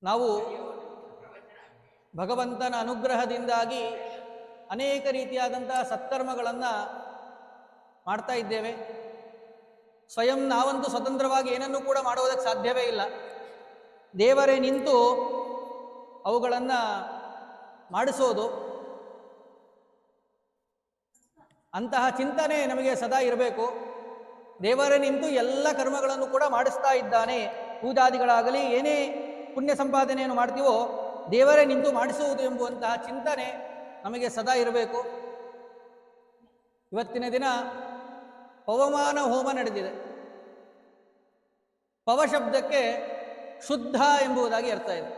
ನಾವು ಭಗವಂತನ ಅನುಗ್ರಹದಿಂದಾಗಿ ಅನೇಕ ರೀತಿಯಾದಂತಹ ಸತ್ಕರ್ಮಗಳನ್ನು ಮಾಡ್ತಾ ಇದ್ದೇವೆ. ಸ್ವಯಂ ನಾವಂತೂ ಸ್ವತಂತ್ರವಾಗಿ ಏನನ್ನೂ ಕೂಡ ಮಾಡುವುದಕ್ಕೆ ಸಾಧ್ಯವೇ ಇಲ್ಲ. ದೇವರೇ ನಿಂತು ಅವುಗಳನ್ನು ಮಾಡಿಸೋದು, ಅಂತಹ ಚಿಂತನೆ ನಮಗೆ ಸದಾ ಇರಬೇಕು. ದೇವರೇ ನಿಂತು ಎಲ್ಲ ಕರ್ಮಗಳನ್ನು ಕೂಡ ಮಾಡಿಸ್ತಾ ಇದ್ದಾನೆ. ಪೂಜಾದಿಗಳಾಗಲಿ ಏನೇ ಪುಣ್ಯ ಸಂಪಾದನೆಯನ್ನು ಮಾಡ್ತೀವೋ ದೇವರೇ ನಿಂತು ಮಾಡಿಸುವುದು ಎಂಬುವಂತಹ ಚಿಂತನೆ ನಮಗೆ ಸದಾ ಇರಬೇಕು. ಇವತ್ತಿನ ದಿನ ಪವಮಾನ ಹೋಮ ನಡೆದಿದೆ. ಪವ ಶಬ್ದಕ್ಕೆ ಶುದ್ಧ ಎಂಬುದಾಗಿ ಅರ್ಥ ಇದೆ.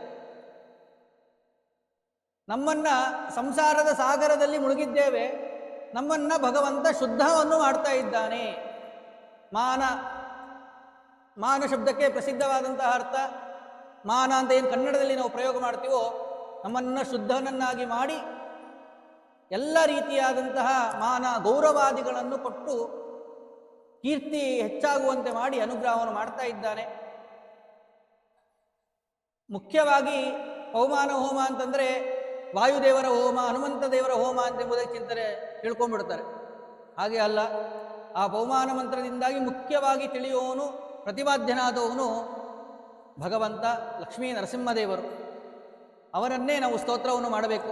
ನಮ್ಮನ್ನ ಸಂಸಾರದ ಸಾಗರದಲ್ಲಿ ಮುಳುಗಿದ್ದೇವೆ, ನಮ್ಮನ್ನ ಭಗವಂತ ಶುದ್ಧವನ್ನು ಮಾಡ್ತಾ ಇದ್ದಾನೆ. ಮಾನ ಶಬ್ದಕ್ಕೆ ಪ್ರಸಿದ್ಧವಾದಂತಹ ಅರ್ಥ ಮಾನ ಅಂತ ಏನು ಕನ್ನಡದಲ್ಲಿ ನಾವು ಪ್ರಯೋಗ ಮಾಡ್ತೀವೋ, ನಮ್ಮನ್ನು ಶುದ್ಧನನ್ನಾಗಿ ಮಾಡಿ ಎಲ್ಲ ರೀತಿಯಾದಂತಹ ಮಾನ ಗೌರವಾದಿಗಳನ್ನು ಕೊಟ್ಟು ಕೀರ್ತಿ ಹೆಚ್ಚಾಗುವಂತೆ ಮಾಡಿ ಅನುಗ್ರಹವನ್ನು ಮಾಡ್ತಾ ಇದ್ದಾನೆ. ಮುಖ್ಯವಾಗಿ ಪವಮಾನ ಹೋಮ ಅಂತಂದರೆ ವಾಯುದೇವರ ಹೋಮ, ಹನುಮಂತ ದೇವರ ಹೋಮ ಎಂಬುದಕ್ಕೆ ಚಿಂತನೆ ತಿಳ್ಕೊಂಡ್ಬಿಡ್ತಾರೆ. ಹಾಗೆ ಅಲ್ಲ. ಆ ಪವಮಾನ ಮಂತ್ರದಿಂದಾಗಿ ಮುಖ್ಯವಾಗಿ ತಿಳಿಯುವವನು, ಪ್ರತಿಪಾದ್ಯನಾದವನು ಭಗವಂತ ಲಕ್ಷ್ಮೀ ನರಸಿಂಹದೇವರು. ಅವರನ್ನೇ ನಾವು ಸ್ತೋತ್ರವನ್ನು ಮಾಡಬೇಕು.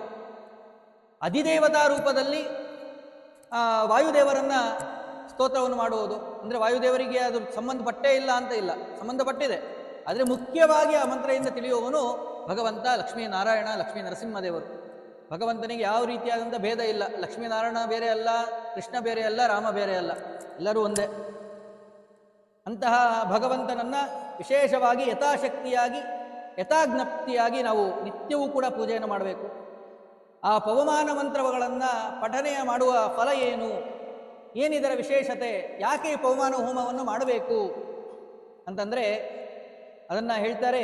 ಅಧಿದೇವತಾ ರೂಪದಲ್ಲಿ ವಾಯುದೇವರನ್ನ ಸ್ತೋತ್ರವನ್ನು ಮಾಡುವುದು ಅಂದರೆ ವಾಯುದೇವರಿಗೆ ಅದು ಸಂಬಂಧಪಟ್ಟೇ ಇಲ್ಲ ಅಂತ ಇಲ್ಲ, ಸಂಬಂಧಪಟ್ಟಿದೆ. ಆದರೆ ಮುಖ್ಯವಾಗಿ ಆ ಮಂತ್ರದಿಂದ ತಿಳಿಯುವವನು ಭಗವಂತ ಲಕ್ಷ್ಮೀನಾರಾಯಣ, ಲಕ್ಷ್ಮೀ ನರಸಿಂಹದೇವರು. ಭಗವಂತನಿಗೆ ಯಾವ ರೀತಿಯಾದಂಥ ಭೇದ ಇಲ್ಲ. ಲಕ್ಷ್ಮೀನಾರಾಯಣ ಬೇರೆ ಅಲ್ಲ, ಕೃಷ್ಣ ಬೇರೆ ಅಲ್ಲ, ರಾಮ ಬೇರೆ ಅಲ್ಲ, ಎಲ್ಲರೂ ಒಂದೇ. ಅಂತಹ ಭಗವಂತನನ್ನು ವಿಶೇಷವಾಗಿ ಯಥಾಶಕ್ತಿಯಾಗಿ ಯಥಾಜ್ಞಪ್ತಿಯಾಗಿ ನಾವು ನಿತ್ಯವೂ ಕೂಡ ಪೂಜೆಯನ್ನು ಮಾಡಬೇಕು. ಆ ಪವಮಾನ ಮಂತ್ರಗಳನ್ನು ಪಠನೆಯ ಮಾಡುವ ಫಲ ಏನು, ಏನಿದರ ವಿಶೇಷತೆ, ಯಾಕೆ ಪವಮಾನ ಹೋಮವನ್ನು ಮಾಡಬೇಕು ಅಂತಂದರೆ ಅದನ್ನು ಹೇಳ್ತಾರೆ.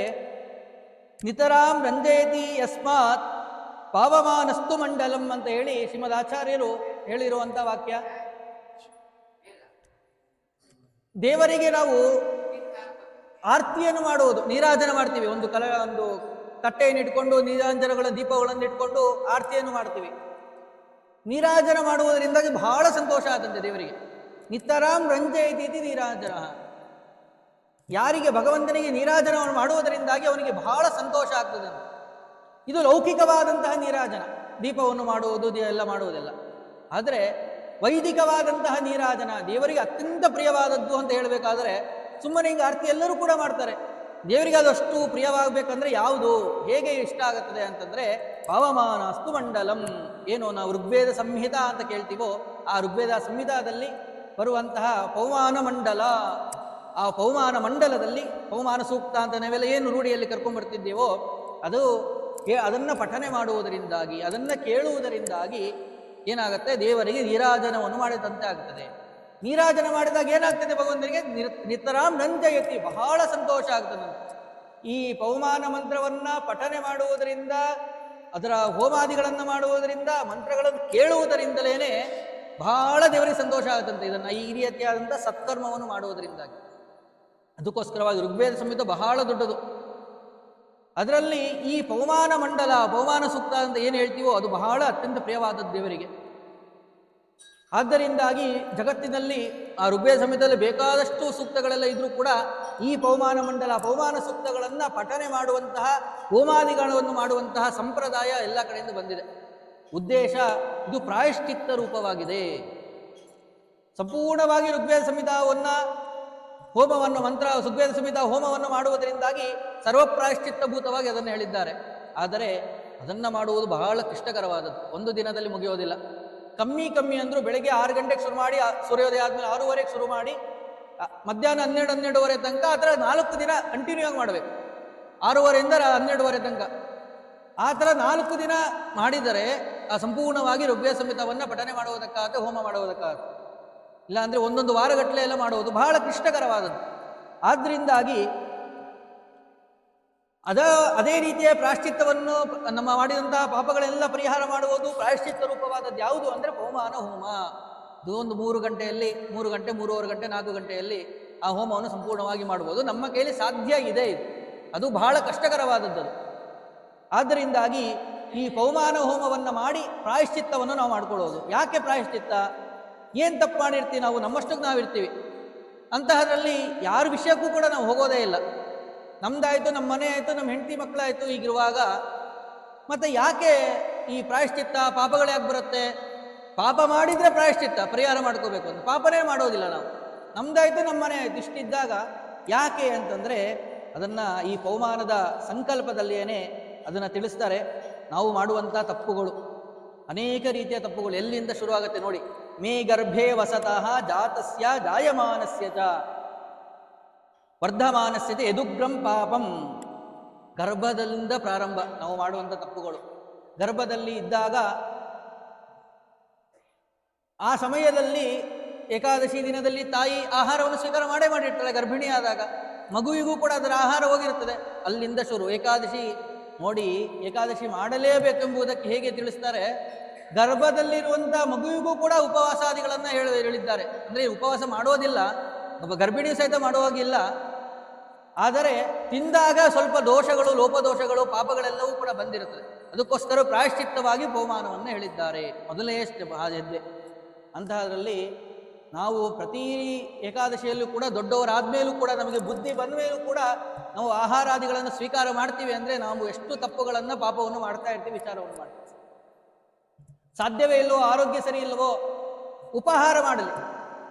ನಿತರಾಂ ರಂಜಯತಿ ಯಸ್ಮಾತ್ ಪಾವಮಾನಸ್ತು ಮಂಡಲಂ ಅಂತ ಹೇಳಿ ಶ್ರೀಮದ್ ಆಚಾರ್ಯರು ಹೇಳಿರುವಂಥ ವಾಕ್ಯ. ದೇವರಿಗೆ ನಾವು ಆರತಿಯನ್ನು ಮಾಡುವುದು, ನೀರಾಜನ ಮಾಡ್ತೀವಿ. ಒಂದು ತಟ್ಟೆಯನ್ನು ಇಟ್ಕೊಂಡು ನೀರಾಂಜನಗಳ ದೀಪಗಳನ್ನು ಇಟ್ಕೊಂಡು ಆರತಿಯನ್ನು ಮಾಡ್ತೀವಿ. ನೀರಾಜನ ಮಾಡುವುದರಿಂದಾಗಿ ಬಹಳ ಸಂತೋಷ ಆದಂತೆ ದೇವರಿಗೆ. ನಿತರಾಂ ರಂಜಯತಿ ನೀರಾಜನ. ಯಾರಿಗೆ ಭಗವಂತನಿಗೆ ನೀರಾಜನವನ್ನು ಮಾಡುವುದರಿಂದಾಗಿ ಅವನಿಗೆ ಬಹಳ ಸಂತೋಷ ಆಗ್ತದೆ. ಇದು ಲೌಕಿಕವಾದಂತಹ ನೀರಾಜನ, ದೀಪವನ್ನು ಮಾಡುವುದು ಎಲ್ಲ ಮಾಡುವುದಿಲ್ಲ. ಆದರೆ ವೈದಿಕವಾದಂತಹ ನೀರಾಜನ ದೇವರಿಗೆ ಅತ್ಯಂತ ಪ್ರಿಯವಾದದ್ದು ಅಂತ ಹೇಳಬೇಕಾದ್ರೆ ಸುಮ್ಮನೆ ಹಿಂಗೆ ಆರತಿ ಎಲ್ಲರೂ ಕೂಡ ಮಾಡ್ತಾರೆ. ದೇವರಿಗೆ ಅದಷ್ಟು ಪ್ರಿಯವಾಗಬೇಕಂದ್ರೆ ಯಾವುದು, ಹೇಗೆ ಇಷ್ಟ ಆಗುತ್ತದೆ ಅಂತಂದರೆ ಪಾವಮಾನ ಅಸ್ತು ಮಂಡಲಂ. ಏನು ನಾವು ಋಗ್ವೇದ ಸಂಹಿತ ಅಂತ ಕೇಳ್ತೀವೋ ಆ ಋಗ್ವೇದ ಸಂಹಿತಾದಲ್ಲಿ ಬರುವಂತಹ ಪವಮಾನ ಮಂಡಲ, ಆ ಪವಮಾನ ಮಂಡಲದಲ್ಲಿ ಪವಮಾನ ಸೂಕ್ತ ಅಂತ ನಾವೆಲ್ಲ ಏನು ರೂಢಿಯಲ್ಲಿ ಕರ್ಕೊಂಡ್ಬರ್ತಿದ್ದೇವೋ ಅದನ್ನು ಪಠನೆ ಮಾಡುವುದರಿಂದಾಗಿ, ಅದನ್ನು ಕೇಳುವುದರಿಂದಾಗಿ ಏನಾಗುತ್ತೆ, ದೇವರಿಗೆ ನೀರಾಜನವನ್ನು ಮಾಡಿದಂತೆ ಆಗ್ತದೆ. ನೀರಾಜನ ಮಾಡಿದಾಗ ಏನಾಗ್ತದೆ, ಭಗವಂತನಿಗೆ ನಿತರಾಂ ರಂಜಯತಿ, ಬಹಳ ಸಂತೋಷ ಆಗ್ತದೆ. ಈ ಪವಮಾನ ಮಂತ್ರವನ್ನು ಪಠನೆ ಮಾಡುವುದರಿಂದ, ಅದರ ಹೋಮಾದಿಗಳನ್ನು ಮಾಡುವುದರಿಂದ, ಮಂತ್ರಗಳನ್ನು ಕೇಳುವುದರಿಂದಲೇ ಬಹಳ ದೇವರಿಗೆ ಸಂತೋಷ ಆಗುತ್ತಂತೆ. ಇದನ್ನು ಈ ರೀತಿಯಾದಂಥ ಸತ್ಕರ್ಮವನ್ನು ಮಾಡುವುದರಿಂದಾಗಿ. ಅದಕ್ಕೋಸ್ಕರವಾಗಿ ಋಗ್ವೇದ ಸಂಹಿತ ಬಹಳ ದೊಡ್ಡದು. ಅದರಲ್ಲಿ ಈ ಪವಮಾನ ಮಂಡಲ, ಪವಮಾನ ಸೂಕ್ತ ಅಂತ ಏನು ಹೇಳ್ತೀವೋ ಅದು ಬಹಳ ಅತ್ಯಂತ ಪ್ರಿಯವಾದದ್ದು ದೇವರಿಗೆ. ಆದ್ದರಿಂದಾಗಿ ಜಗತ್ತಿನಲ್ಲಿ ಆ ಋಗ್ವೇದ ಸಂಹಿತದಲ್ಲಿ ಬೇಕಾದಷ್ಟು ಸೂಕ್ತಗಳೆಲ್ಲ ಇದ್ರೂ ಕೂಡ ಈ ಪವಮಾನ ಮಂಡಲ, ಪವಮಾನ ಸೂಕ್ತಗಳನ್ನು ಪಠನೆ ಮಾಡುವಂತಹ, ಹೋಮಾದಿಗಳನ್ನು ಮಾಡುವಂತಹ ಸಂಪ್ರದಾಯ ಎಲ್ಲ ಕಡೆಯಿಂದ ಬಂದಿದೆ. ಉದ್ದೇಶ ಇದು ಪ್ರಾಯಶ್ಚಿತ್ತ ರೂಪವಾಗಿದೆ. ಸಂಪೂರ್ಣವಾಗಿ ಋಗ್ವೇದ ಸಂಹಿತಾವನ್ನು ಋಗ್ವೇದ ಸಂಹಿತಾ ಹೋಮವನ್ನು ಮಾಡುವುದರಿಂದಾಗಿ ಸರ್ವಪ್ರಾಯಶ್ಚಿತ್ತಭೂತವಾಗಿ ಅದನ್ನು ಹೇಳಿದ್ದಾರೆ. ಆದರೆ ಅದನ್ನು ಮಾಡುವುದು ಬಹಳ ಕ್ಲಿಷ್ಟಕರವಾದದ್ದು, ಒಂದು ದಿನದಲ್ಲಿ ಮುಗಿಯೋದಿಲ್ಲ. ಕಮ್ಮಿ ಅಂದರೂ ಬೆಳಗ್ಗೆ 6 ಗಂಟೆಗೆ ಶುರು ಮಾಡಿ, ಸೂರ್ಯೋದಯ ಆದಮೇಲೆ 6:30ಗೆ ಶುರು ಮಾಡಿ ಮಧ್ಯಾಹ್ನ 12-12:30 ತನಕ, ಆ ಥರ 4 ದಿನ ಕಂಟಿನ್ಯೂ ಆಗಿ ಮಾಡಬೇಕು. 6:30ಯಿಂದ 12:30 ತನಕ ಆ ಥರ 4 ದಿನ ಮಾಡಿದರೆ ಆ ಸಂಪೂರ್ಣವಾಗಿ ಋಗ್ವೇದ ಸಂಹಿತವನ್ನು ಪಠನೆ ಮಾಡುವುದಕ್ಕಾಗತ್ತೆ, ಹೋಮ ಮಾಡುವುದಕ್ಕಾಗತ್ತೆ. ಇಲ್ಲ ಅಂದರೆ ಒಂದೊಂದು ವಾರಗಟ್ಟಲೆ ಎಲ್ಲ ಮಾಡುವುದು ಬಹಳ ಕ್ಲಿಷ್ಟಕರವಾದದ್ದು. ಆದ್ದರಿಂದಾಗಿ ಅದೇ ರೀತಿಯ ಪ್ರಾಯಶ್ಚಿತ್ತವನ್ನು ನಮ್ಮ ಮಾಡಿದಂತಹ ಪಾಪಗಳೆಲ್ಲ ಪರಿಹಾರ ಮಾಡುವುದು ಪ್ರಾಯಶ್ಚಿತ್ತ ರೂಪವಾದದ್ದು ಯಾವುದು ಅಂದರೆ ಪವಮಾನ ಹೋಮ. ಇದು ಒಂದು 3 ಗಂಟೆಯಲ್ಲಿ, 3 ಗಂಟೆ, 3:30 ಗಂಟೆ, 4 ಗಂಟೆಯಲ್ಲಿ ಆ ಹೋಮವನ್ನು ಸಂಪೂರ್ಣವಾಗಿ ಮಾಡುವುದು ನಮ್ಮ ಕೈಯಲ್ಲಿ ಸಾಧ್ಯ ಇದೆ. ಇದು ಅದು ಬಹಳ ಕಷ್ಟಕರವಾದದ್ದು. ಆದ್ದರಿಂದಾಗಿ ಈ ಪೌಮಾನ ಹೋಮವನ್ನು ಮಾಡಿ ಪ್ರಾಯಶ್ಚಿತ್ತವನ್ನು ನಾವು ಮಾಡ್ಕೊಳ್ಳೋದು. ಯಾಕೆ ಪ್ರಾಯಶ್ಚಿತ್ತ? ಏನು ತಪ್ಪು ಮಾಡಿರ್ತೀವಿ ನಾವು, ನಮ್ಮಷ್ಟಕ್ಕೆ ನಾವಿರ್ತೀವಿ. ಅಂತಹದ್ರಲ್ಲಿ ಯಾರ ವಿಷಯಕ್ಕೂ ಕೂಡ ನಾವು ಹೋಗೋದೇ ಇಲ್ಲ. ನಮ್ದಾಯಿತು, ನಮ್ಮ ಮನೆ ಆಯಿತು, ನಮ್ಮ ಹೆಂಡತಿ ಮಕ್ಕಳಾಯಿತು. ಹೀಗಿರುವಾಗ ಮತ್ತೆ ಯಾಕೆ ಈ ಪ್ರಾಯಶ್ಚಿತ್ತ? ಪಾಪಗಳು ಯಾಕೆ ಬರುತ್ತೆ? ಪಾಪ ಮಾಡಿದರೆ ಪ್ರಾಯಶ್ಚಿತ್ತ ಪರಿಹಾರ ಮಾಡ್ಕೋಬೇಕು ಅಂತ, ಪಾಪನೇ ಮಾಡೋದಿಲ್ಲ ನಾವು. ನಮ್ದಾಯಿತು, ನಮ್ಮ ಮನೆ ಆಯಿತು, ಇಷ್ಟಿದ್ದಾಗ ಯಾಕೆ ಅಂತಂದರೆ ಅದನ್ನು ಈ ಪೌಮಾನದ ಸಂಕಲ್ಪದಲ್ಲಿಯೇ ಅದನ್ನು ತಿಳಿಸ್ತಾರೆ. ನಾವು ಮಾಡುವಂಥ ತಪ್ಪುಗಳು ಅನೇಕ ರೀತಿಯ ತಪ್ಪುಗಳು ಎಲ್ಲಿಂದ ಶುರುವಾಗುತ್ತೆ ನೋಡಿ. ಮೇ ಗರ್ಭೆ ವಸತಃ ಜಾತಸ್ಯ ಜಾಯಮಾನಸ್ಯ ಚ ವರ್ಧಮಾನಸ್ಯ ಚ ಯದುಗ್ರಂ ಪಾಪಂ. ಗರ್ಭದಿಂದ ಪ್ರಾರಂಭ ನಾವು ಮಾಡುವಂಥ ತಪ್ಪುಗಳು. ಗರ್ಭದಲ್ಲಿ ಇದ್ದಾಗ ಆ ಸಮಯದಲ್ಲಿ ಏಕಾದಶಿ ದಿನದಲ್ಲಿ ತಾಯಿ ಆಹಾರವನ್ನು ಸ್ವೀಕಾರ ಮಾಡಿರ್ತಾಳೆ. ಗರ್ಭಿಣಿಯಾದಾಗ ಮಗುವಿಗೂ ಕೂಡ ಅದರ ಆಹಾರ ಹೋಗಿರುತ್ತದೆ. ಅಲ್ಲಿಂದ ಶುರು ಏಕಾದಶಿ. ನೋಡಿ, ಏಕಾದಶಿ ಮಾಡಲೇಬೇಕೆಂಬುದಕ್ಕೆ ಹೇಗೆ ತಿಳಿಸ್ತಾರೆ? ಗರ್ಭದಲ್ಲಿರುವಂಥ ಮಗುವಿಗೂ ಕೂಡ ಉಪವಾಸಾದಿಗಳನ್ನು ಹೇಳಿದ್ದಾರೆ. ಅಂದರೆ ಉಪವಾಸ ಮಾಡೋದಿಲ್ಲ, ಒಬ್ಬ ಗರ್ಭಿಣಿ ಸಹಿತ ಮಾಡುವಾಗಿಲ್ಲ. ಆದರೆ ತಿಂದಾಗ ಸ್ವಲ್ಪ ದೋಷಗಳು, ಲೋಪದೋಷಗಳು, ಪಾಪಗಳೆಲ್ಲವೂ ಕೂಡ ಬಂದಿರುತ್ತದೆ. ಅದಕ್ಕೋಸ್ಕರ ಪ್ರಾಯಶ್ಚಿತ್ತವಾಗಿ ಪೌಮಾನವನ್ನು ಹೇಳಿದ್ದಾರೆ. ಮೊದಲೇ ಹೆಜ್ಜೆ. ಅಂತಹದ್ರಲ್ಲಿ ನಾವು ಪ್ರತಿ ಏಕಾದಶಿಯಲ್ಲೂ ಕೂಡ ದೊಡ್ಡವರಾದ್ಮೇಲೂ ಕೂಡ ನಮಗೆ ಬುದ್ಧಿ ಬಂದ ಮೇಲೂ ಕೂಡ ನಾವು ಆಹಾರಾದಿಗಳನ್ನು ಸ್ವೀಕಾರ ಮಾಡ್ತೀವಿ ಅಂದರೆ ನಾವು ಎಷ್ಟು ತಪ್ಪುಗಳನ್ನು, ಪಾಪವನ್ನು ಮಾಡ್ತಾ ಇರ್ತೀವಿ, ವಿಚಾರವನ್ನು ಮಾಡ್ತೀವಿ. ಸಾಧ್ಯವೇ ಇಲ್ಲವೋ, ಆರೋಗ್ಯ ಸರಿ ಇಲ್ಲವೋ, ಉಪಹಾರ ಮಾಡಲಿ,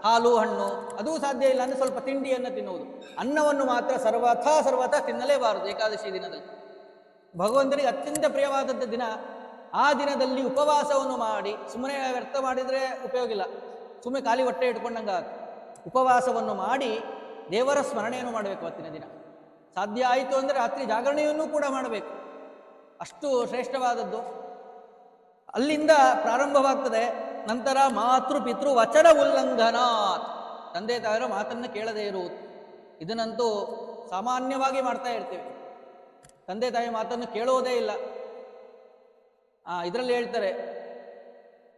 ಹಾಲು ಹಣ್ಣು ಅದೂ ಸಾಧ್ಯ ಇಲ್ಲ ಅಂದರೆ ಸ್ವಲ್ಪ ತಿಂಡಿಯನ್ನು ತಿನ್ನುವುದು. ಅನ್ನವನ್ನು ಮಾತ್ರ ಸರ್ವಥಾ ತಿನ್ನಲೇಬಾರದು ಏಕಾದಶಿ ದಿನದಲ್ಲಿ. ಭಗವಂತನಿಗೆ ಅತ್ಯಂತ ಪ್ರಿಯವಾದದ್ದು ದಿನ. ಆ ದಿನದಲ್ಲಿ ಉಪವಾಸವನ್ನು ಮಾಡಿ ಸುಮ್ಮನೆ ವ್ಯರ್ಥ ಮಾಡಿದರೆ ಉಪಯೋಗ ಇಲ್ಲ, ಸುಮ್ಮನೆ ಖಾಲಿ ಹೊಟ್ಟೆ ಇಟ್ಕೊಂಡಂಗೆ. ಉಪವಾಸವನ್ನು ಮಾಡಿ ದೇವರ ಸ್ಮರಣೆಯನ್ನು ಮಾಡಬೇಕು ಅವತ್ತಿನ ದಿನ. ಸಾಧ್ಯ ಆಯಿತು ಅಂದರೆ ರಾತ್ರಿ ಜಾಗರಣೆಯನ್ನು ಕೂಡ ಮಾಡಬೇಕು. ಅಷ್ಟು ಶ್ರೇಷ್ಠವಾದದ್ದು. ಅಲ್ಲಿಂದ ಪ್ರಾರಂಭವಾಗ್ತದೆ. ನಂತರ ಮಾತೃ ಪಿತೃ ವಚನ ಉಲ್ಲಂಘನಾತ್, ತಂದೆ ತಾಯಿರ ಮಾತನ್ನು ಕೇಳದೇ ಇರುವುದು. ಇದನ್ನಂತೂ ಸಾಮಾನ್ಯವಾಗಿ ಮಾಡ್ತಾ ಇರ್ತೀವಿ. ತಂದೆ ತಾಯಿ ಮಾತನ್ನು ಕೇಳೋದೇ ಇಲ್ಲ. ಇದರಲ್ಲಿ ಹೇಳ್ತಾರೆ,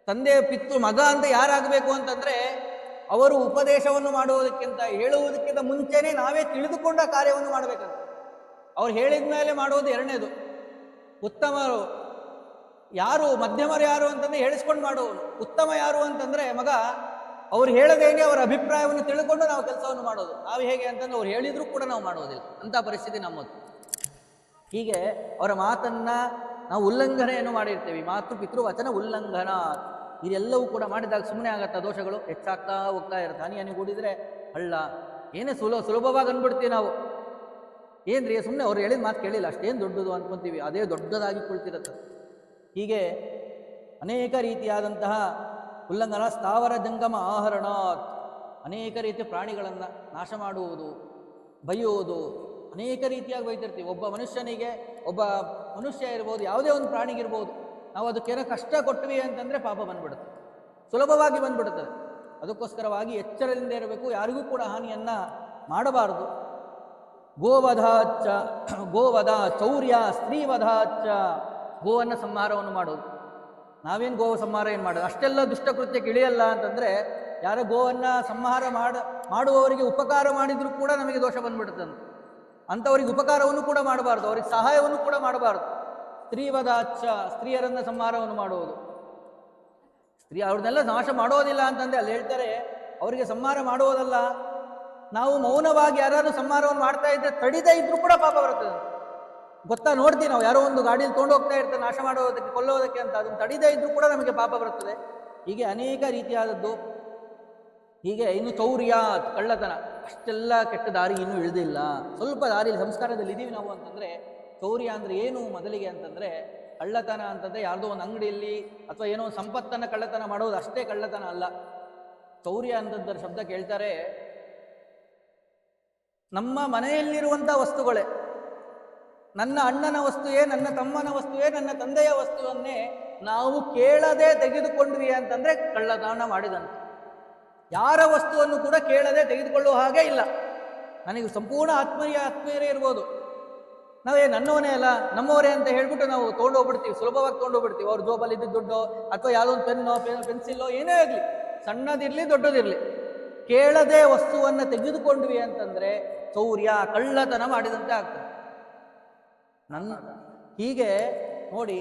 ತಂದೆ ಪಿತೃ ಮಗ ಅಂತ ಯಾರಾಗಬೇಕು ಅಂತಂದರೆ ಅವರು ಉಪದೇಶವನ್ನು ಮಾಡುವುದಕ್ಕಿಂತ, ಹೇಳುವುದಕ್ಕಿಂತ ಮುಂಚೆನೇ ನಾವೇ ತಿಳಿದುಕೊಂಡ ಕಾರ್ಯವನ್ನು ಮಾಡಬೇಕಂತ. ಅವ್ರು ಹೇಳಿದ ಮೇಲೆ ಮಾಡೋದು ಎರಡನೇದು. ಉತ್ತಮರು ಯಾರು, ಮಧ್ಯಮರು ಯಾರು ಅಂತಂದರೆ ಹೇಳಿಸ್ಕೊಂಡು ಮಾಡುವವನು. ಉತ್ತಮ ಯಾರು ಅಂತಂದರೆ ಮಗ ಅವ್ರು ಹೇಳದೇನೆ ಅವರ ಅಭಿಪ್ರಾಯವನ್ನು ತಿಳ್ಕೊಂಡು ನಾವು ಕೆಲಸವನ್ನು ಮಾಡೋದು. ನಾವು ಹೇಗೆ ಅಂತಂದ್ರೆ ಅವ್ರು ಹೇಳಿದರೂ ಕೂಡ ನಾವು ಮಾಡೋದಿಲ್ಲ. ಅಂಥ ಪರಿಸ್ಥಿತಿ ನಮ್ಮದು. ಹೀಗೆ ಅವರ ಮಾತನ್ನು ನಾವು ಉಲ್ಲಂಘನೆಯನ್ನು ಮಾಡಿರ್ತೇವೆ. ಮಾತೃ ಪಿತೃ ವಚನ ಉಲ್ಲಂಘನ, ಇದೆಲ್ಲವೂ ಕೂಡ ಮಾಡಿದಾಗ ಸುಮ್ಮನೆ ಆಗತ್ತಾ? ದೋಷಗಳು ಹೆಚ್ಚಾಗ್ತಾ ಹೋಗ್ತಾ ಇರುತ್ತೆ. ಹನಿ ಕೂಡಿದರೆ ಹಳ್ಳ. ಏನೇ ಸುಲಭವಾಗಿ ಅಂದ್ಬಿಡ್ತೀವಿ ನಾವು. ಏನ್ರಿ ಸುಮ್ಮನೆ ಅವ್ರು ಹೇಳಿದ ಮಾತು ಕೇಳಿಲ್ಲ, ಅಷ್ಟೇನು ದೊಡ್ಡದು ಅಂದ್ಕೊತೀವಿ. ಅದೇ ದೊಡ್ಡದಾಗಿ ಕುಳಿತಿರುತ್ತೆ. ಹೀಗೆ ಅನೇಕ ರೀತಿಯಾದಂತಹ ಉಲ್ಲಂಘನ. ಸ್ಥಾವರ ಜಂಗಮ ಆಹರಣಾತ್, ಅನೇಕ ರೀತಿಯ ಪ್ರಾಣಿಗಳನ್ನು ನಾಶ ಮಾಡುವುದು, ಬೈಯುವುದು, ಅನೇಕ ರೀತಿಯಾಗಿ ಬೈತಿರ್ತೀವಿ. ಒಬ್ಬ ಮನುಷ್ಯ ಇರ್ಬೋದು, ಯಾವುದೇ ಒಂದು ಪ್ರಾಣಿಗಿರ್ಬೋದು, ನಾವು ಅದಕ್ಕೇನೋ ಕಷ್ಟ ಕೊಟ್ವಿ ಅಂತಂದರೆ ಪಾಪ ಬಂದ್ಬಿಡುತ್ತೆ, ಸುಲಭವಾಗಿ ಬಂದ್ಬಿಡುತ್ತದೆ. ಅದಕ್ಕೋಸ್ಕರವಾಗಿ ಎಚ್ಚರದಿಂದ ಇರಬೇಕು. ಯಾರಿಗೂ ಕೂಡ ಹಾನಿಯನ್ನು ಮಾಡಬಾರದು. ಗೋವಧ ಚೌರ್ಯ ಸ್ತ್ರೀವಧಾಚ, ಗೋವನ್ನು ಸಂಹಾರವನ್ನು ಮಾಡೋದು. ನಾವೇನು ಗೋವ ಸಂಹಾರ ಏನು ಮಾಡೋದು? ಅಷ್ಟೆಲ್ಲ ದುಷ್ಟಕೃತ್ಯಕ್ಕೆ ಇಳಿಯಲ್ಲ ಅಂತಂದರೆ ಯಾರೋ ಗೋವನ್ನು ಸಂಹಾರ ಮಾಡುವವರಿಗೆ ಉಪಕಾರ ಮಾಡಿದರೂ ಕೂಡ ನಮಗೆ ದೋಷ ಬಂದ್ಬಿಡುತ್ತಂತೆ. ಅಂಥವರಿಗೆ ಉಪಕಾರವನ್ನು ಕೂಡ ಮಾಡಬಾರ್ದು, ಅವರಿಗೆ ಸಹಾಯವನ್ನು ಕೂಡ ಮಾಡಬಾರ್ದು. ಸ್ತ್ರೀವಧಾಚ, ಸ್ತ್ರೀಯರನ್ನು ಸಂಹಾರವನ್ನು ಮಾಡುವುದು. ಅವ್ರನ್ನೆಲ್ಲ ನಾಶ ಮಾಡೋದಿಲ್ಲ ಅಂತಂದರೆ ಅಲ್ಲಿ ಹೇಳ್ತಾರೆ, ಅವರಿಗೆ ಸಂಹಾರ ಮಾಡುವುದಲ್ಲ, ನಾವು ಮೌನವಾಗಿ ಯಾರಾದ್ರೂ ಸಂಹಾರವನ್ನು ಮಾಡ್ತಾ ಇದ್ದರೆ ತಡಿದೇ ಇದ್ರೂ ಕೂಡ ಪಾಪ ಬರ್ತದೆ. ಗೊತ್ತಾ, ನೋಡ್ತೀವಿ ನಾವು, ಯಾರೋ ಒಂದು ಗಾಡಿಯಲ್ಲಿ ತೊಗೊಂಡು ಹೋಗ್ತಾ ಇರ್ತಾರೆ ನಾಶ ಮಾಡೋದಕ್ಕೆ, ಕೊಲ್ಲೋದಕ್ಕೆ ಅಂತ, ಅದನ್ನು ತಡಿದೇ ಇದ್ರೂ ಕೂಡ ನಮಗೆ ಪಾಪ ಬರ್ತದೆ. ಹೀಗೆ ಅನೇಕ ರೀತಿಯಾದದ್ದು. ಹೀಗೆ ಇನ್ನು ಚೌರ್ಯ, ಕಳ್ಳತನ, ಅಷ್ಟೆಲ್ಲ ಕೆಟ್ಟ ದಾರಿ ಇನ್ನೂ ಇಳಿದಿಲ್ಲ. ಸ್ವಲ್ಪ ದಾರಿಯಲ್ಲಿ ಸಂಸ್ಕಾರದಲ್ಲಿ ಇದ್ದೀವಿ ನಾವು ಅಂತಂದರೆ. ಚೌರ್ಯ ಅಂದರೆ ಏನು ಮೊದಲಿಗೆ ಅಂತಂದರೆ, ಕಳ್ಳತನ ಅಂತಂದರೆ ಯಾರ್ದೋ ಒಂದು ಅಂಗಡಿಯಲ್ಲಿ ಅಥವಾ ಏನೋ ಒಂದು ಸಂಪತ್ತನ್ನು ಕಳ್ಳತನ ಮಾಡೋದು ಅಷ್ಟೇ ಕಳ್ಳತನ ಅಲ್ಲ. ಚೌರ್ಯ ಅಂತಂದ್ರೆ ಶಬ್ದ ಕೇಳ್ತಾರೆ, ನಮ್ಮ ಮನೆಯಲ್ಲಿರುವಂಥ ವಸ್ತುಗಳೇ, ನನ್ನ ಅಣ್ಣನ ವಸ್ತುವೇ, ನನ್ನ ತಮ್ಮನ ವಸ್ತುವೇ, ನನ್ನ ತಂದೆಯ ವಸ್ತುವನ್ನೇ ನಾವು ಕೇಳದೆ ತೆಗೆದುಕೊಂಡ್ವಿ ಅಂತಂದರೆ ಕಳ್ಳತನ ಮಾಡಿದಂತೆ. ಯಾರ ವಸ್ತುವನ್ನು ಕೂಡ ಕೇಳದೆ ತೆಗೆದುಕೊಳ್ಳುವ ಹಾಗೆ ಇಲ್ಲ. ನನಗೆ ಸಂಪೂರ್ಣ ಆತ್ಮೀಯರೇ ಇರ್ಬೋದು, ನಾವೇ ನನ್ನವನೇ ಅಲ್ಲ ನಮ್ಮವರೇ ಅಂತ ಹೇಳ್ಬಿಟ್ಟು ನಾವು ತೊಗೊಂಡೋಗ್ಬಿಡ್ತೀವಿ, ಸುಲಭವಾಗಿ ತೊಗೊಂಡೋಗ್ಬಿಡ್ತೀವಿ. ಅವ್ರ ಜೋಬಲ್ಲಿ ಇದ್ದ ದುಡ್ಡು ಅಥವಾ ಯಾವುದೋ ಒಂದು ಪೆನ್ನೋ ಪೆನ್ಸಿಲ್ಲೋ ಏನೇ ಆಗಲಿ, ಸಣ್ಣದಿರಲಿ ದೊಡ್ಡದಿರಲಿ, ಕೇಳದೆ ವಸ್ತುವನ್ನು ತೆಗೆದುಕೊಂಡ್ವಿ ಅಂತಂದರೆ ಚೌರ್ಯ, ಕಳ್ಳತನ ಮಾಡಿದಂತೆ ಆಗ್ತದೆ. ಹೀಗೆ ನೋಡಿ.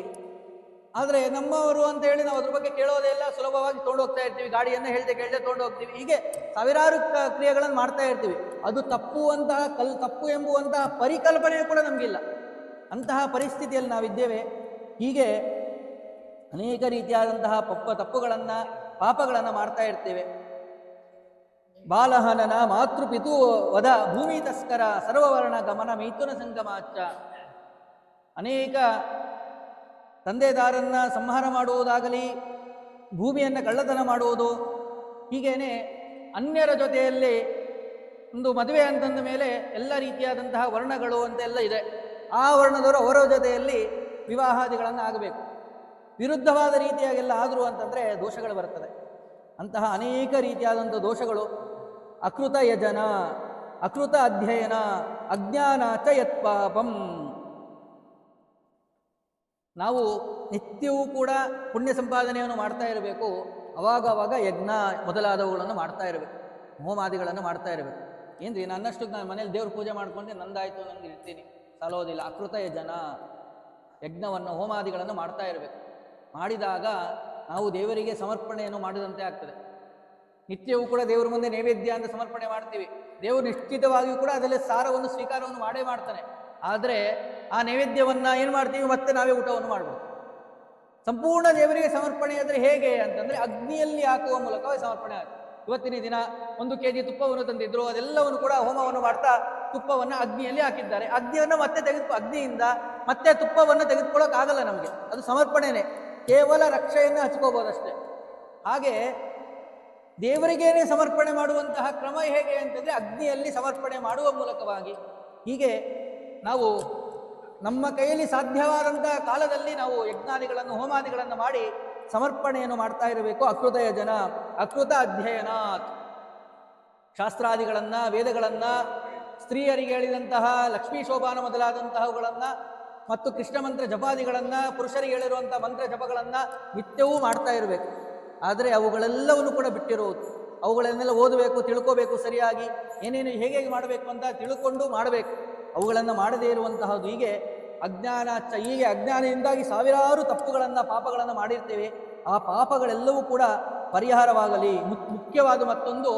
ಆದರೆ ನಮ್ಮವರು ಅಂತ ಹೇಳಿ ನಾವು ಅದ್ರ ಬಗ್ಗೆ ಕೇಳೋದೇ ಇಲ್ಲ, ಸುಲಭವಾಗಿ ತೊಗೊಂಡು ಹೋಗ್ತಾ ಇರ್ತೀವಿ, ಗಾಡಿಯನ್ನು ಹೇಳ್ದೆ ತೊಗೊಂಡು ಹೋಗ್ತೀವಿ. ಹೀಗೆ ಸಾವಿರಾರು ಕ್ರಿಯೆಗಳನ್ನು ಮಾಡ್ತಾ ಇರ್ತೀವಿ. ಅದು ತಪ್ಪು ಎಂಬುವಂತಹ ಪರಿಕಲ್ಪನೆ ಕೂಡ ನಮಗಿಲ್ಲ. ಅಂತಹ ಪರಿಸ್ಥಿತಿಯಲ್ಲಿ ನಾವಿದ್ದೇವೆ. ಹೀಗೆ ಅನೇಕ ರೀತಿಯಾದಂತಹ ತಪ್ಪುಗಳನ್ನು ಪಾಪಗಳನ್ನು ಮಾಡ್ತಾ ಇರ್ತೇವೆ. ಬಾಲಹನನ ಮಾತೃಪಿತು ವದ ಭೂಮಿ ತಸ್ಕರ ಸರ್ವವರ್ಣ ಗಮನ ಮೈಥುನ ಸಂಗಮಾಚ. ಅನೇಕ ತಂದೆದಾರನ್ನ ಸಂಹಾರ ಮಾಡುವುದಾಗಲಿ, ಭೂಮಿಯನ್ನು ಕಳ್ಳತನ ಮಾಡುವುದು, ಹೀಗೇನೆ ಅನ್ಯರ ಜೊತೆಯಲ್ಲಿ ಒಂದು ಮದುವೆ ಅಂತಂದ ಮೇಲೆ ಎಲ್ಲ ರೀತಿಯಾದಂತಹ ವರ್ಣಗಳು ಅಂತೆಲ್ಲ ಇದೆ. ಆ ವರ್ಣದವರು ಅವರ ಜೊತೆಯಲ್ಲಿ ವಿವಾಹಾದಿಗಳನ್ನು ಆಗಬೇಕು. ವಿರುದ್ಧವಾದ ರೀತಿಯಾಗೆಲ್ಲ ಆದರೂ ಅಂತಂದರೆ ದೋಷಗಳು ಬರ್ತದೆ. ಅಂತಹ ಅನೇಕ ರೀತಿಯಾದಂಥ ದೋಷಗಳು ಅಕೃತ ಯಜನ, ಅಕೃತ ಅಧ್ಯಯನ, ಅಜ್ಞಾನ ಚ ಯತ್ಪಾಪಂ. ನಾವು ನಿತ್ಯವೂ ಕೂಡ ಪುಣ್ಯ ಸಂಪಾದನೆಯನ್ನು ಮಾಡ್ತಾ ಇರಬೇಕು. ಅವಾಗವಾಗ ಯಜ್ಞ ಮೊದಲಾದವುಗಳನ್ನು ಮಾಡ್ತಾ ಇರಬೇಕು, ಹೋಮಾದಿಗಳನ್ನು ಮಾಡ್ತಾ ಇರಬೇಕು. ಏನ್ರಿ ನನ್ನಷ್ಟು ನಾನು ಮನೇಲಿ ದೇವ್ರ ಪೂಜೆ ಮಾಡ್ಕೊಂಡೆ ನಂದಾಯಿತು ನನಗೆ ಇರ್ತೀನಿ, ಸಲೋದಿಲ್ಲ. ಅಕೃತ ಯಜನ, ಯಜ್ಞವನ್ನು ಹೋಮಾದಿಗಳನ್ನು ಮಾಡ್ತಾ ಇರಬೇಕು. ಮಾಡಿದಾಗ ನಾವು ದೇವರಿಗೆ ಸಮರ್ಪಣೆಯನ್ನು ಮಾಡಿದಂತೆ ಆಗ್ತದೆ. ನಿತ್ಯವೂ ಕೂಡ ದೇವರ ಮುಂದೆ ನೈವೇದ್ಯ ಅಂತ ಸಮರ್ಪಣೆ ಮಾಡ್ತೀವಿ. ದೇವರು ನಿಶ್ಚಿತವಾಗಿಯೂ ಕೂಡ ಅದರಲ್ಲಿ ಸಾರವನ್ನು ಸ್ವೀಕಾರವನ್ನು ಮಾಡೇ ಮಾಡ್ತಾನೆ. ಆದರೆ ಆ ನೈವೇದ್ಯವನ್ನು ಏನು ಮಾಡ್ತೀವಿ, ಮತ್ತೆ ನಾವೇ ಊಟವನ್ನು ಮಾಡ್ಬೋದು. ಸಂಪೂರ್ಣ ದೇವರಿಗೆ ಸಮರ್ಪಣೆ ಅಂದರೆ ಹೇಗೆ ಅಂತಂದರೆ ಅಗ್ನಿಯಲ್ಲಿ ಹಾಕುವ ಮೂಲಕವೇ ಸಮರ್ಪಣೆ ಆಗುತ್ತೆ. ಇವತ್ತಿನ ದಿನ 1 kg ತುಪ್ಪವನ್ನು ತಂದಿದ್ರು, ಅದೆಲ್ಲವನ್ನು ಕೂಡ ಹೋಮವನ್ನು ಮಾಡ್ತಾ ತುಪ್ಪವನ್ನು ಅಗ್ನಿಯಲ್ಲಿ ಹಾಕಿದ್ದಾರೆ. ಅಗ್ನಿಯನ್ನು ಮತ್ತೆ ಅಗ್ನಿಯಿಂದ ಮತ್ತೆ ತುಪ್ಪವನ್ನು ತೆಗೆದುಕೊಳ್ಳೋಕ್ಕಾಗಲ್ಲ ನಮಗೆ, ಅದು ಸಮರ್ಪಣೆನೇ. ಕೇವಲ ರಕ್ಷೆಯನ್ನು ಹಚ್ಕೋಬೋದಷ್ಟೇ. ಹಾಗೆ ದೇವರಿಗೇನೆ ಸಮರ್ಪಣೆ ಮಾಡುವಂತಹ ಕ್ರಮ ಹೇಗೆ ಅಂತಂದರೆ ಅಗ್ನಿಯಲ್ಲಿ ಸಮರ್ಪಣೆ ಮಾಡುವ ಮೂಲಕವಾಗಿ. ಹೀಗೆ ನಾವು ನಮ್ಮ ಕೈಯಲ್ಲಿ ಸಾಧ್ಯವಾದಂತಹ ಕಾಲದಲ್ಲಿ ನಾವು ಯಜ್ಞಾದಿಗಳನ್ನು ಹೋಮಾದಿಗಳನ್ನು ಮಾಡಿ ಸಮರ್ಪಣೆಯನ್ನು ಮಾಡ್ತಾ ಇರಬೇಕು. ಅಕೃತ ಯಜನ, ಅಕೃತ ಅಧ್ಯಯನ, ಶಾಸ್ತ್ರಾದಿಗಳನ್ನು, ವೇದಗಳನ್ನು, ಸ್ತ್ರೀಯರಿಗೆ ಹೇಳಿದಂತಹ ಲಕ್ಷ್ಮೀ ಶೋಭಾನ ಮೊದಲಾದಂತಹವುಗಳನ್ನು ಮತ್ತು ಕೃಷ್ಣ ಮಂತ್ರ ಜಪಾದಿಗಳನ್ನು, ಪುರುಷರಿಗೆ ಹೇಳಿರುವಂಥ ಮಂತ್ರ ಜಪಗಳನ್ನು ನಿತ್ಯವೂ ಮಾಡ್ತಾ ಇರಬೇಕು. ಆದರೆ ಅವುಗಳೆಲ್ಲವನ್ನು ಕೂಡ ಬಿಟ್ಟಿರುವುದು. ಅವುಗಳನ್ನೆಲ್ಲ ಓದಬೇಕು, ತಿಳ್ಕೋಬೇಕು, ಸರಿಯಾಗಿ ಏನೇನು ಹೇಗೆ ಮಾಡಬೇಕು ಅಂತ ತಿಳ್ಕೊಂಡು ಮಾಡಬೇಕು. ಅವುಗಳನ್ನು ಮಾಡದೇ ಇರುವಂತಹದ್ದು ಹೀಗೆ ಹೀಗೆ ಅಜ್ಞಾನದಿಂದಾಗಿ ಸಾವಿರಾರು ತಪ್ಪುಗಳನ್ನು, ಪಾಪಗಳನ್ನು ಮಾಡಿರ್ತೇವೆ. ಆ ಪಾಪಗಳೆಲ್ಲವೂ ಕೂಡ ಪರಿಹಾರವಾಗಲಿ. ಮುಖ್ಯವಾದ ಮತ್ತೊಂದು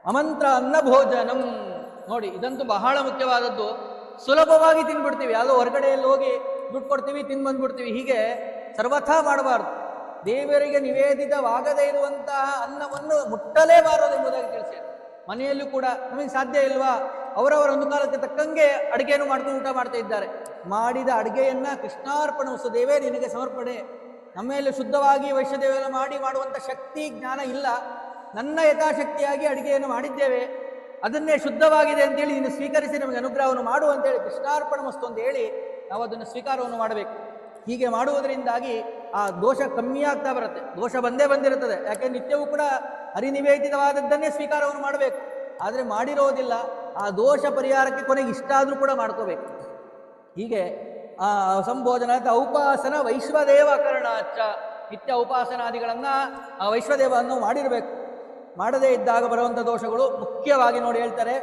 ಅಮಂತ್ರ ಅನ್ನ ಭೋಜನಂ. ನೋಡಿ, ಇದಂತೂ ಬಹಳ ಮುಖ್ಯವಾದದ್ದು. ಸುಲಭವಾಗಿ ತಿನ್ಬಿಡ್ತೀವಿ, ಯಾವುದೋ ಹೊರಗಡೆಯಲ್ಲಿ ಹೋಗಿ ದುಡ್ಡು ಕೊಡ್ತೀವಿ, ತಿಂದು ಬಂದ್ಬಿಡ್ತೀವಿ. ಹೀಗೆ ಸರ್ವಥಾ ಮಾಡಬಾರ್ದು. ದೇವರಿಗೆ ನಿವೇದಿತವಾಗದೇ ಇರುವಂತಹ ಅನ್ನವನ್ನು ಮುಟ್ಟಲೇಬಾರದು ಎಂಬುದಾಗಿ ತಿಳಿಸಿ. ಮನೆಯಲ್ಲೂ ಕೂಡ ನಮಗೆ ಸಾಧ್ಯ ಇಲ್ವಾ, ಅವರವರ ಒಂದು ಕಾಲಕ್ಕೆ ತಕ್ಕಂಗೆ ಅಡುಗೆಯನ್ನು ಮಾಡ್ಕೊಂಡು ಊಟ ಮಾಡ್ತಾ ಇದ್ದಾರೆ. ಮಾಡಿದ ಅಡುಗೆಯನ್ನ ಕೃಷ್ಣಾರ್ಪಣ ದೇವೇ ನಿನಗೆ ಸಮರ್ಪಣೆ. ನಮ್ಮೆಲ್ಲ ಶುದ್ಧವಾಗಿ ವೈಶ್ಯದೇವೆಲ್ಲ ಮಾಡುವಂಥ ಶಕ್ತಿ ಜ್ಞಾನ ಇಲ್ಲ. ನನ್ನ ಯಥಾಶಕ್ತಿಯಾಗಿ ಅಡುಗೆಯನ್ನು ಮಾಡಿದ್ದೇವೆ, ಅದನ್ನೇ ಶುದ್ಧವಾಗಿದೆ ಅಂತೇಳಿ ನೀನು ಸ್ವೀಕರಿಸಿ ನಮಗೆ ಅನುಗ್ರಹವನ್ನು ಮಾಡು ಅಂತೇಳಿ ಕೃಷ್ಣಾರ್ಪಣ ಮಸ್ತು ಅಂತ ಹೇಳಿ ನಾವು ಅದನ್ನು ಸ್ವೀಕಾರವನ್ನು ಮಾಡಬೇಕು. ಹೀಗೆ ಮಾಡುವುದರಿಂದಾಗಿ ಆ ದೋಷ ಕಮ್ಮಿ ಆಗ್ತಾ ಬರುತ್ತೆ. ದೋಷ ಬಂದಿರುತ್ತದೆ, ಯಾಕೆ ನಿತ್ಯವೂ ಕೂಡ ಹರಿನಿವೇದಿತವಾದದ್ದನ್ನೇ ಸ್ವೀಕಾರವನ್ನು ಮಾಡಬೇಕು. ಆದರೆ ಮಾಡಿರೋದಿಲ್ಲ. ಆ ದೋಷ ಪರಿಹಾರಕ್ಕೆ ಕೊನೆಗೆ ಇಷ್ಟ ಆದರೂ ಕೂಡ ಮಾಡ್ಕೋಬೇಕು. ಹೀಗೆ ಆ ಸಂಬೋಧನ ಉಪಾಸನ ವೈಶ್ವದೇವ ಕರ್ಣಾಚ, ನಿತ್ಯ ಉಪಾಸನಾದಿಗಳನ್ನು ಆ ವೈಶ್ವದೇವವನ್ನು ಮಾಡಿರಬೇಕು. ಮಾಡದೇ ಇದ್ದಾಗ ಬರುವಂಥ ದೋಷಗಳು ಮುಖ್ಯವಾಗಿ ನೋಡಿ ಹೇಳ್ತಾರೆ,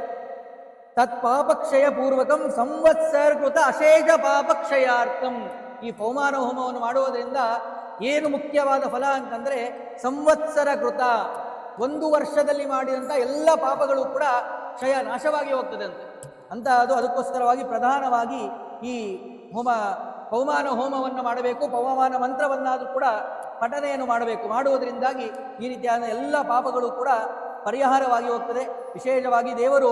ತತ್ ಪಾಪಕ್ಷಯ ಪೂರ್ವಕಂ ಸಂವತ್ಸರ ಕೃತ ಅಶೇಷ ಪಾಪಕ್ಷಯಾರ್ಥಂ. ಈ ಪೌಮಾನ ಹೋಮವನ್ನು ಮಾಡುವುದರಿಂದ ಏನು ಮುಖ್ಯವಾದ ಫಲ ಅಂತಂದರೆ ಸಂವತ್ಸರ ಕೃತ, 1 ವರ್ಷದಲ್ಲಿ ಮಾಡಿದಂಥ ಎಲ್ಲ ಪಾಪಗಳು ಕೂಡ ನಾಶವಾಗಿ ಹೋಗ್ತದೆ ಅಂತ ಅದು. ಅದಕ್ಕೋಸ್ಕರವಾಗಿ ಪ್ರಧಾನವಾಗಿ ಈ ಪೌಮಾನ ಹೋಮವನ್ನು ಮಾಡಬೇಕು. ಪವಮಾನ ಮಂತ್ರವನ್ನಾದರೂ ಕೂಡ ಪಠನೆಯನ್ನು ಮಾಡಬೇಕು. ಮಾಡುವುದರಿಂದಾಗಿ ಈ ರೀತಿಯಾದ ಎಲ್ಲ ಪಾಪಗಳು ಕೂಡ ಪರಿಹಾರವಾಗಿ ಹೋಗ್ತದೆ. ವಿಶೇಷವಾಗಿ ದೇವರು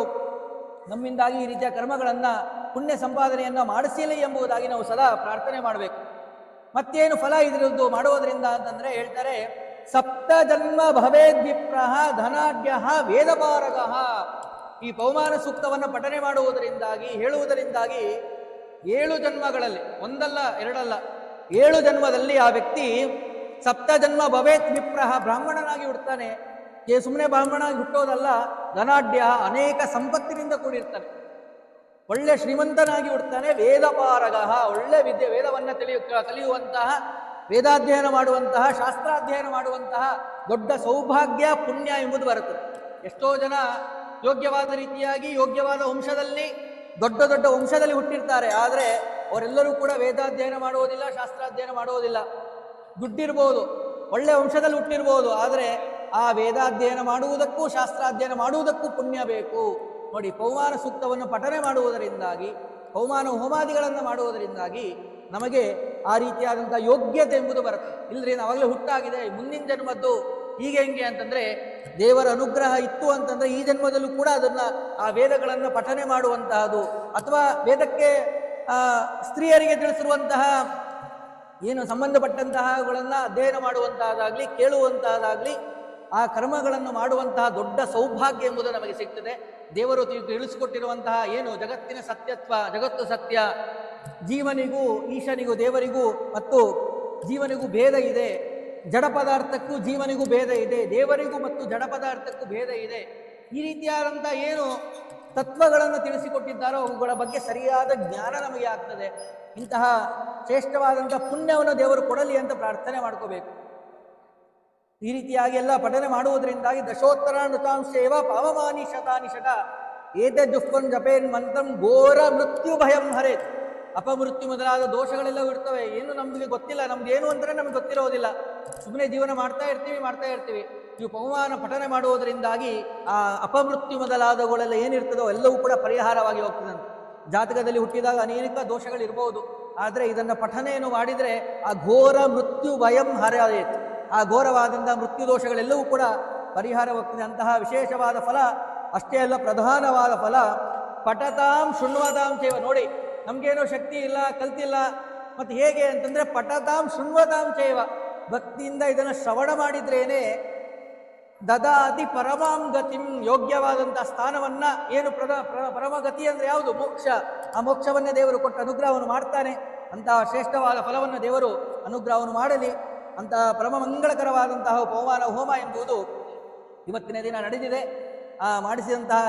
ನಮ್ಮಿಂದಾಗಿ ಈ ರೀತಿಯ ಕರ್ಮಗಳನ್ನು, ಪುಣ್ಯ ಸಂಪಾದನೆಯನ್ನು ಮಾಡಿಸಲಿ ಎಂಬುದಾಗಿ ನಾವು ಸದಾ ಪ್ರಾರ್ಥನೆ ಮಾಡಬೇಕು. ಮತ್ತೇನು ಫಲ ಇದ್ರದ್ದು ಮಾಡುವುದರಿಂದ ಅಂತಂದರೆ ಹೇಳ್ತಾರೆ, ಸಪ್ತ ಜನ್ಮ ಭವೇದ್ವಿಪ್ರಃ ಧನಾಢ್ಯ ವೇದಪಾರಗಃ. ಈ ಪೌಮಾನ ಸೂಕ್ತವನ್ನು ಪಠನೆ ಮಾಡುವುದರಿಂದಾಗಿ, ಹೇಳುವುದರಿಂದಾಗಿ 7 ಜನ್ಮಗಳಲ್ಲಿ, ಒಂದಲ್ಲ ಎರಡಲ್ಲ, 7 ಜನ್ಮದಲ್ಲಿ ಆ ವ್ಯಕ್ತಿ ಸಪ್ತ ಜನ್ಮ ಭವೇತ್ ವಿಪ್ರಃ, ಬ್ರಾಹ್ಮಣನಾಗಿ ಹುಡ್ತಾನೆ. ಸುಮ್ಮನೆ ಬ್ರಾಹ್ಮಣನಾಗಿ ಹುಟ್ಟೋದಲ್ಲ, ಧನಾಢ್ಯ, ಅನೇಕ ಸಂಪತ್ತಿನಿಂದ ಕೂಡಿರ್ತಾನೆ, ಒಳ್ಳೆ ಶ್ರೀಮಂತನಾಗಿ ಹುಡ್ತಾನೆ. ವೇದಪಾರಗಃ, ಒಳ್ಳೆ ವಿದ್ಯೆ, ವೇದವನ್ನು ಕಲಿಯುವಂತಹ, ವೇದಾಧ್ಯಯನ ಮಾಡುವಂತಹ, ಶಾಸ್ತ್ರಾಧ್ಯಯನ ಮಾಡುವಂತಹ ದೊಡ್ಡ ಸೌಭಾಗ್ಯ, ಪುಣ್ಯ ಎಂಬುದು ಬರುತ್ತದೆ. ಎಷ್ಟೋ ಜನ ಯೋಗ್ಯವಾದ ರೀತಿಯಾಗಿ ಯೋಗ್ಯವಾದ ವಂಶದಲ್ಲಿ ದೊಡ್ಡ ದೊಡ್ಡ ವಂಶದಲ್ಲಿ ಹುಟ್ಟಿರ್ತಾರೆ, ಆದರೆ ಅವರೆಲ್ಲರೂ ಕೂಡ ವೇದಾಧ್ಯಯನ ಮಾಡುವುದಿಲ್ಲ, ಶಾಸ್ತ್ರಾಧ್ಯಯನ ಮಾಡುವುದಿಲ್ಲ. ದುಡ್ಡಿರ್ಬೋದು, ಒಳ್ಳೆ ವಂಶದಲ್ಲಿ ಹುಟ್ಟಿರ್ಬೋದು, ಆದರೆ ಆ ವೇದಾಧ್ಯಯನ ಮಾಡುವುದಕ್ಕೂ ಶಾಸ್ತ್ರಾಧ್ಯಯನ ಮಾಡುವುದಕ್ಕೂ ಪುಣ್ಯ ಬೇಕು. ನೋಡಿ, ಪೌಮಾನ ಸೂಕ್ತವನ್ನು ಪಠನೆ ಮಾಡುವುದರಿಂದಾಗಿ, ಪೌಮಾನ ಹೋಮಾದಿಗಳನ್ನು ಮಾಡುವುದರಿಂದಾಗಿ ನಮಗೆ ಆ ರೀತಿಯಾದಂಥ ಯೋಗ್ಯತೆ ಎಂಬುದು ಬರುತ್ತೆ. ಇಲ್ಲರಿ ನಾವಾಗಲೇ ಹುಟ್ಟಾಗಿದೆ, ಮುಂದಿನ ಜನ್ಮದ್ದು ಹೀಗೆ ಹೆಂಗೆ ಅಂತಂದರೆ ದೇವರ ಅನುಗ್ರಹ ಇತ್ತು ಅಂತಂದರೆ ಈ ಜನ್ಮದಲ್ಲೂ ಕೂಡ ಅದನ್ನು ಆ ವೇದಗಳನ್ನು ಪಠನೆ ಮಾಡುವಂತಹದ್ದು, ಅಥವಾ ವೇದಕ್ಕೆ ಸ್ತ್ರೀಯರಿಗೆ ತಿಳಿಸಿರುವಂತಹ ಏನು ಸಂಬಂಧಪಟ್ಟಂತಹಗಳನ್ನು ಅಧ್ಯಯನ ಮಾಡುವಂತಹದ್ದಾಗಲಿ, ಕೇಳುವಂತಹದ್ದಾಗಲಿ, ಆ ಕರ್ಮಗಳನ್ನು ಮಾಡುವಂತಹ ದೊಡ್ಡ ಸೌಭಾಗ್ಯ ಎಂಬುದು ನಮಗೆ ಸಿಗ್ತದೆ. ದೇವರು ತಿಳಿಸಿಕೊಟ್ಟಿರುವಂತಹ ಏನು ಜಗತ್ತಿನ ಸತ್ಯತ್ವ, ಜಗತ್ತು ಸತ್ಯ, ಜೀವನಿಗೂ ಈಶನಿಗೂ ದೇವರಿಗೂ ಮತ್ತು ಜೀವನಿಗೂ ಭೇದ ಇದೆ, ಜಡ ಪದಾರ್ಥಕ್ಕೂ ಜೀವನಿಗೂ ಭೇದ ಇದೆ, ದೇವರಿಗೂ ಮತ್ತು ಜಡ ಪದಾರ್ಥಕ್ಕೂ ಭೇದ ಇದೆ. ಈ ರೀತಿಯಾದಂಥ ಏನು ತತ್ವಗಳನ್ನು ತಿಳಿಸಿಕೊಟ್ಟಿದ್ದಾರೋ ಅವುಗಳ ಬಗ್ಗೆ ಸರಿಯಾದ ಜ್ಞಾನ ನಮಗೆ ಆಗ್ತದೆ. ಇಂತಹ ಶ್ರೇಷ್ಠವಾದಂಥ ಪುಣ್ಯವನ್ನು ದೇವರು ಕೊಡಲಿ ಅಂತ ಪ್ರಾರ್ಥನೆ ಮಾಡ್ಕೋಬೇಕು. ಈ ರೀತಿಯಾಗಿ ಎಲ್ಲ ಪಠನೆ ಮಾಡುವುದರಿಂದಾಗಿ ದಶೋತ್ತರ ನೃತಾಂಶೇವ ಪಾವಮಾನಿ ಶತಾನಿ ಶತ ಏತೆ ದುಷ್ಪನ್ ಜಪೇನ್ ಮಂತ್ರಂ ಘೋರ ಮೃತ್ಯು ಭಯಂ ಹರೇತ್. ಅಪಮೃತ್ಯು ಮೊದಲಾದ ದೋಷಗಳೆಲ್ಲವೂ ಇರ್ತವೆ. ಏನು ನಮಗೆ ಗೊತ್ತಿಲ್ಲ, ನಮ್ಗೆ ಏನು ಅಂದರೆ ನಮಗೆ ಗೊತ್ತಿರೋದಿಲ್ಲ, ಸುಮ್ಮನೆ ಜೀವನ ಮಾಡ್ತಾ ಇರ್ತೀವಿ. ಇವು ಪವಮಾನ ಪಠನೆ ಮಾಡುವುದರಿಂದಾಗಿ ಆ ಅಪಮೃತ್ಯು ಮೊದಲಾದವುಗಳೆಲ್ಲ ಏನಿರ್ತದೋ ಎಲ್ಲವೂ ಕೂಡ ಪರಿಹಾರವಾಗಿ ಹೋಗ್ತದಂತೆ. ಜಾತಕದಲ್ಲಿ ಹುಟ್ಟಿದಾಗ ಅನೇಕ ದೋಷಗಳಿರ್ಬೋದು, ಆದರೆ ಇದನ್ನು ಪಠನೆಯನ್ನು ಮಾಡಿದರೆ ಆ ಘೋರ ಮೃತ್ಯು ಭಯಂ ಹರೇತ್, ಆ ಘೋರವಾದಂಥ ಮೃತ್ಯು ದೋಷಗಳೆಲ್ಲವೂ ಕೂಡ ಪರಿಹಾರವಾಗ್ತದೆ. ಅಂತಹ ವಿಶೇಷವಾದ ಫಲ, ಅಷ್ಟೇ ಅಲ್ಲ ಪ್ರಧಾನವಾದ ಫಲ ಪಠತಾಂ ಶೃಣ್ವತಾಂ ಚೈವ. ನೋಡಿ, ನಮಗೇನೋ ಶಕ್ತಿ ಇಲ್ಲ, ಕಲ್ತಿಲ್ಲ, ಮತ್ತು ಹೇಗೆ ಅಂತಂದರೆ ಪಠತಾಂ ಶೃಣ್ವತಾಂ ಚೈವ, ಭಕ್ತಿಯಿಂದ ಇದನ್ನು ಶ್ರವಣ ಮಾಡಿದ್ರೇನೆ ದದಾತಿ ಪರಮಾಂ ಗತಿಂ, ಯೋಗ್ಯವಾದಂಥ ಸ್ಥಾನವನ್ನ, ಏನು ಪರಮಗತಿ ಅಂದರೆ ಯಾವುದು? ಮೋಕ್ಷ. ಆ ಮೋಕ್ಷವನ್ನೇ ದೇವರು ಕೊಟ್ಟು ಅನುಗ್ರಹವನ್ನು ಮಾಡ್ತಾನೆ. ಅಂತಹ ಶ್ರೇಷ್ಠವಾದ ಫಲವನ್ನು ದೇವರು ಅನುಗ್ರಹವನ್ನು ಮಾಡಲಿ. ಅಂತಹ ಪರಮ ಮಂಗಳಕರವಾದಂತಹ ಪವಮಾನ ಹೋಮ ಎಂಬುದು ಇವತ್ತಿನ ದಿನ ನಡೆದಿದೆ. ಮಾಡಿಸಿದಂತಹ